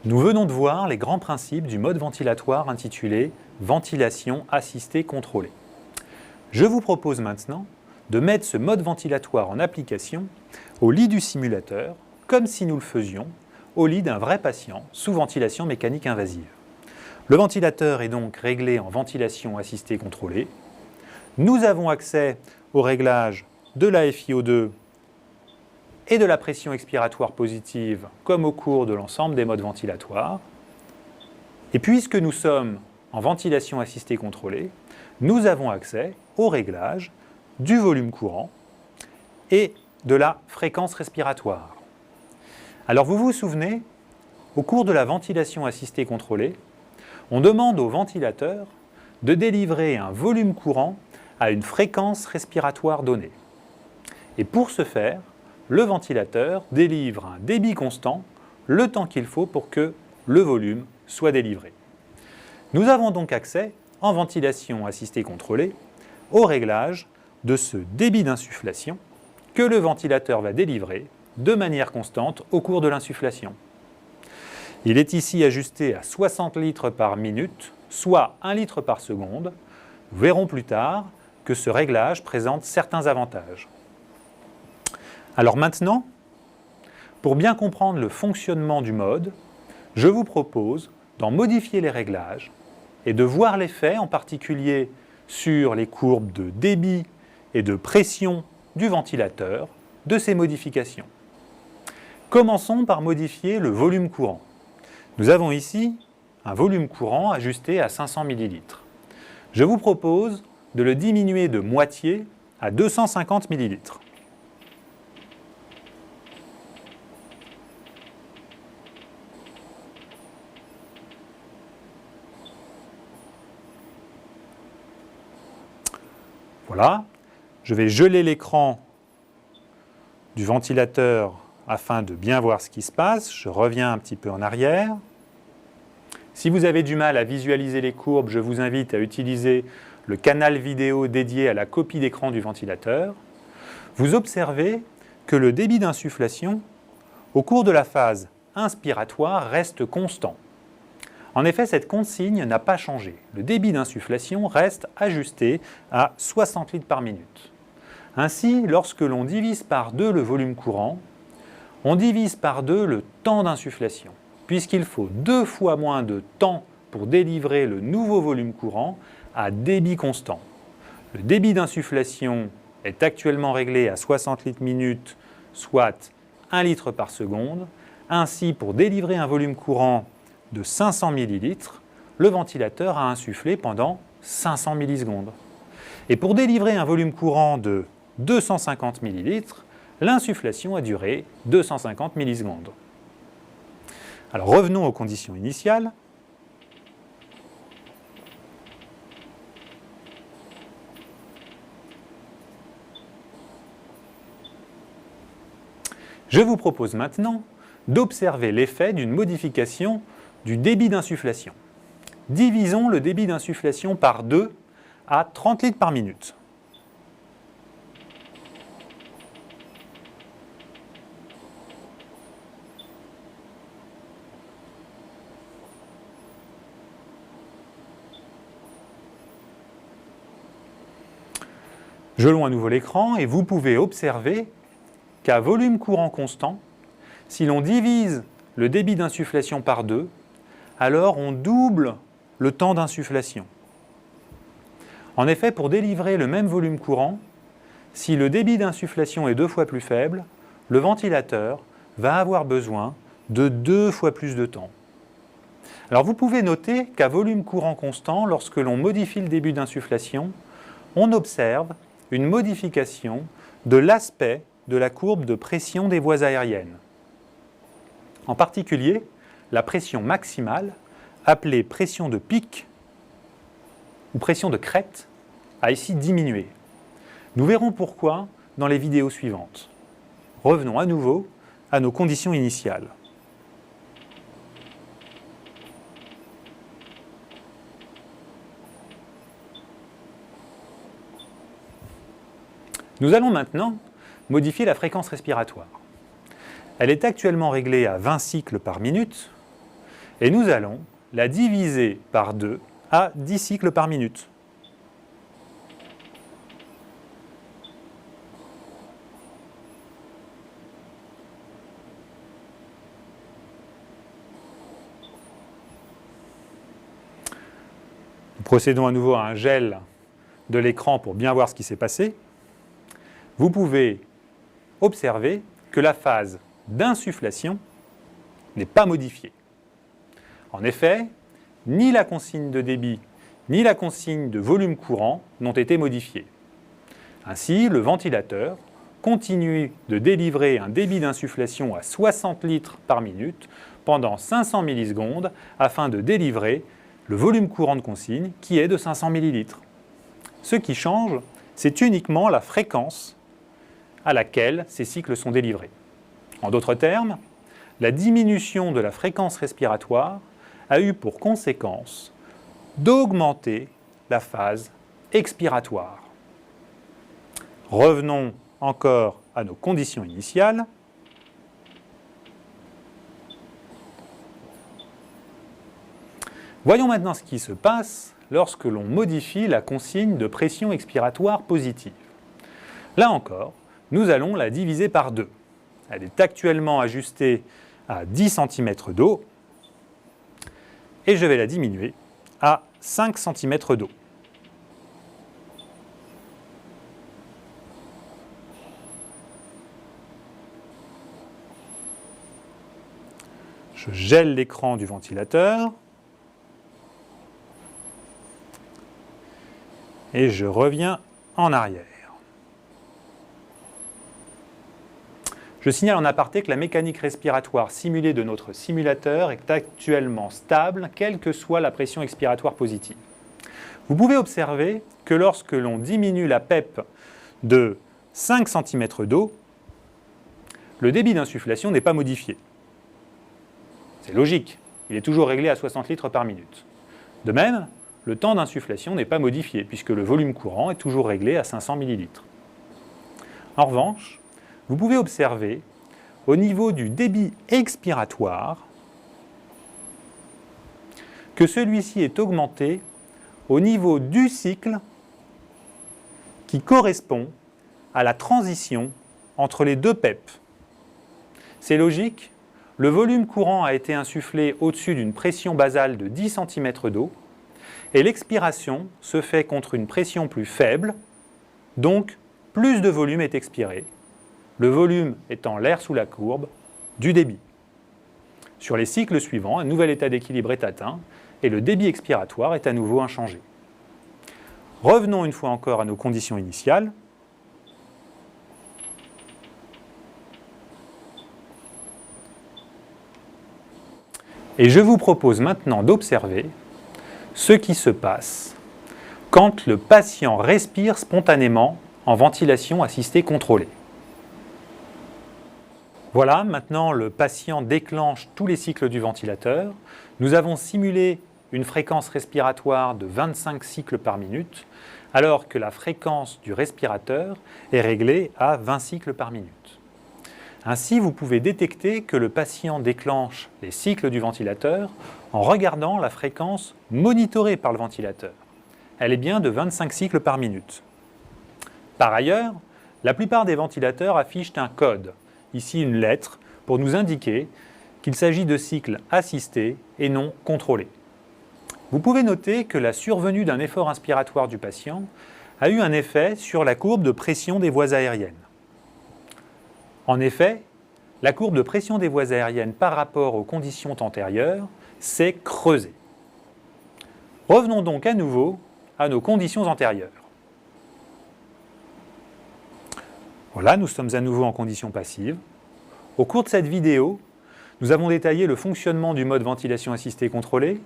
Nous venons de voir les grands principes du mode ventilatoire intitulé « ventilation assistée contrôlée ». Je vous propose maintenant de mettre ce mode ventilatoire en application au lit du simulateur, comme si nous le faisions au lit d'un vrai patient sous ventilation mécanique invasive. Le ventilateur est donc réglé en ventilation assistée contrôlée. Nous avons accès au réglage de la FiO2 et de la pression expiratoire positive comme au cours de l'ensemble des modes ventilatoires. Et puisque nous sommes en ventilation assistée contrôlée, nous avons accès au réglage du volume courant et de la fréquence respiratoire. Alors vous vous souvenez, au cours de la ventilation assistée contrôlée, on demande au ventilateur de délivrer un volume courant à une fréquence respiratoire donnée. Et pour ce faire, le ventilateur délivre un débit constant le temps qu'il faut pour que le volume soit délivré. Nous avons donc accès, en ventilation assistée contrôlée, au réglage de ce débit d'insufflation que le ventilateur va délivrer de manière constante au cours de l'insufflation. Il est ici ajusté à 60 litres par minute, soit 1 litre par seconde. Nous verrons plus tard que ce réglage présente certains avantages. Alors maintenant, pour bien comprendre le fonctionnement du mode, je vous propose d'en modifier les réglages et de voir l'effet en particulier sur les courbes de débit et de pression du ventilateur de ces modifications. Commençons par modifier le volume courant. Nous avons ici un volume courant ajusté à 500 ml. Je vous propose de le diminuer de moitié à 250 ml. Voilà, je vais geler l'écran du ventilateur afin de bien voir ce qui se passe. Je reviens un petit peu en arrière. Si vous avez du mal à visualiser les courbes, je vous invite à utiliser le canal vidéo dédié à la copie d'écran du ventilateur. Vous observez que le débit d'insufflation au cours de la phase inspiratoire reste constant. En effet, cette consigne n'a pas changé. Le débit d'insufflation reste ajusté à 60 litres par minute. Ainsi, lorsque l'on divise par 2 le volume courant, on divise par 2 le temps d'insufflation, puisqu'il faut 2 fois moins de temps pour délivrer le nouveau volume courant à débit constant. Le débit d'insufflation est actuellement réglé à 60 litres minute, soit 1 litre par seconde. Ainsi, pour délivrer un volume courant de 500 ml, le ventilateur a insufflé pendant 500 millisecondes. Et pour délivrer un volume courant de 250 ml, l'insufflation a duré 250 millisecondes. Alors revenons aux conditions initiales. Je vous propose maintenant d'observer l'effet d'une modification du débit d'insufflation. Divisons le débit d'insufflation par 2 à 30 litres par minute. Gelons à nouveau l'écran et vous pouvez observer qu'à volume courant constant, si l'on divise le débit d'insufflation par 2, alors on double le temps d'insufflation. En effet, pour délivrer le même volume courant, si le débit d'insufflation est 2 fois plus faible, le ventilateur va avoir besoin de 2 fois plus de temps. Alors vous pouvez noter qu'à volume courant constant, lorsque l'on modifie le débit d'insufflation, on observe une modification de l'aspect de la courbe de pression des voies aériennes. En particulier, la pression maximale, appelée pression de pic ou pression de crête, a ici diminué. Nous verrons pourquoi dans les vidéos suivantes. Revenons à nouveau à nos conditions initiales. Nous allons maintenant modifier la fréquence respiratoire. Elle est actuellement réglée à 20 cycles par minute et nous allons la diviser par 2 à 10 cycles par minute. Nous procédons à nouveau à un gel de l'écran pour bien voir ce qui s'est passé. Vous pouvez observer que la phase d'insufflation n'est pas modifiée. En effet, ni la consigne de débit ni la consigne de volume courant n'ont été modifiées. Ainsi, le ventilateur continue de délivrer un débit d'insufflation à 60 litres par minute pendant 500 millisecondes afin de délivrer le volume courant de consigne qui est de 500 millilitres. Ce qui change, c'est uniquement la fréquence à laquelle ces cycles sont délivrés. En d'autres termes, la diminution de la fréquence respiratoire a eu pour conséquence d'augmenter la phase expiratoire. Revenons encore à nos conditions initiales. Voyons maintenant ce qui se passe lorsque l'on modifie la consigne de pression expiratoire positive. Là encore, nous allons la diviser par 2. Elle est actuellement ajustée à 10 cm d'eau et je vais la diminuer à 5 cm d'eau. Je gèle l'écran du ventilateur et je reviens en arrière. Je signale en aparté que la mécanique respiratoire simulée de notre simulateur est actuellement stable, quelle que soit la pression expiratoire positive. Vous pouvez observer que lorsque l'on diminue la PEP de 5 cm d'eau, le débit d'insufflation n'est pas modifié. C'est logique, il est toujours réglé à 60 litres par minute. De même, le temps d'insufflation n'est pas modifié, puisque le volume courant est toujours réglé à 500 ml. En revanche, vous pouvez observer, au niveau du débit expiratoire, que celui-ci est augmenté au niveau du cycle qui correspond à la transition entre les deux PEP. C'est logique, le volume courant a été insufflé au-dessus d'une pression basale de 10 cm d'eau et l'expiration se fait contre une pression plus faible, donc plus de volume est expiré. Le volume étant l'air sous la courbe du débit. Sur les cycles suivants, un nouvel état d'équilibre est atteint et le débit expiratoire est à nouveau inchangé. Revenons une fois encore à nos conditions initiales. Et je vous propose maintenant d'observer ce qui se passe quand le patient respire spontanément en ventilation assistée contrôlée. Voilà, maintenant le patient déclenche tous les cycles du ventilateur. Nous avons simulé une fréquence respiratoire de 25 cycles par minute, alors que la fréquence du respirateur est réglée à 20 cycles par minute. Ainsi, vous pouvez détecter que le patient déclenche les cycles du ventilateur en regardant la fréquence monitorée par le ventilateur. Elle est bien de 25 cycles par minute. Par ailleurs, la plupart des ventilateurs affichent un code, ici une lettre, pour nous indiquer qu'il s'agit de cycles assistés et non contrôlés. Vous pouvez noter que la survenue d'un effort inspiratoire du patient a eu un effet sur la courbe de pression des voies aériennes. En effet, la courbe de pression des voies aériennes par rapport aux conditions antérieures s'est creusée. Revenons donc à nouveau à nos conditions antérieures. Voilà, nous sommes à nouveau en condition passive. Au cours de cette vidéo, nous avons détaillé le fonctionnement du mode ventilation assistée contrôlée.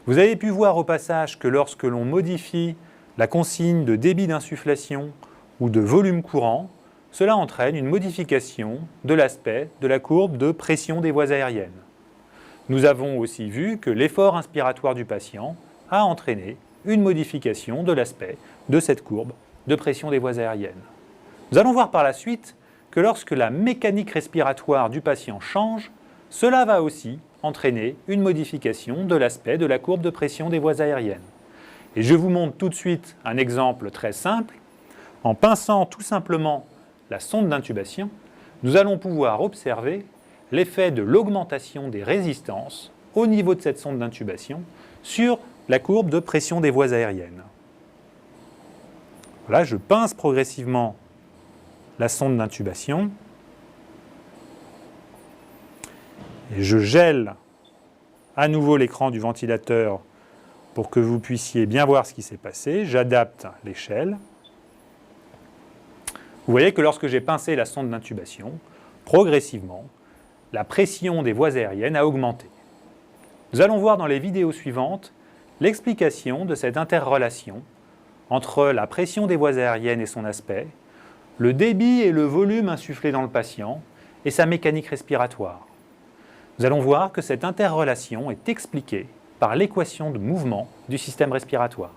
Vous avez pu voir au passage que lorsque l'on modifie la consigne de débit d'insufflation ou de volume courant, cela entraîne une modification de l'aspect de la courbe de pression des voies aériennes. Nous avons aussi vu que l'effort inspiratoire du patient a entraîné une modification de l'aspect de cette courbe de pression des voies aériennes. Nous allons voir par la suite que lorsque la mécanique respiratoire du patient change, cela va aussi entraîner une modification de l'aspect de la courbe de pression des voies aériennes. Et je vous montre tout de suite un exemple très simple. En pinçant tout simplement la sonde d'intubation, nous allons pouvoir observer l'effet de l'augmentation des résistances au niveau de cette sonde d'intubation sur la courbe de pression des voies aériennes. Voilà, je pince progressivement la sonde d'intubation et je gèle à nouveau l'écran du ventilateur pour que vous puissiez bien voir ce qui s'est passé. J'adapte l'échelle. Vous voyez que lorsque j'ai pincé la sonde d'intubation, progressivement, la pression des voies aériennes a augmenté. Nous allons voir dans les vidéos suivantes l'explication de cette interrelation entre la pression des voies aériennes et son aspect, le débit et le volume insufflé dans le patient et sa mécanique respiratoire. Nous allons voir que cette interrelation est expliquée par l'équation de mouvement du système respiratoire.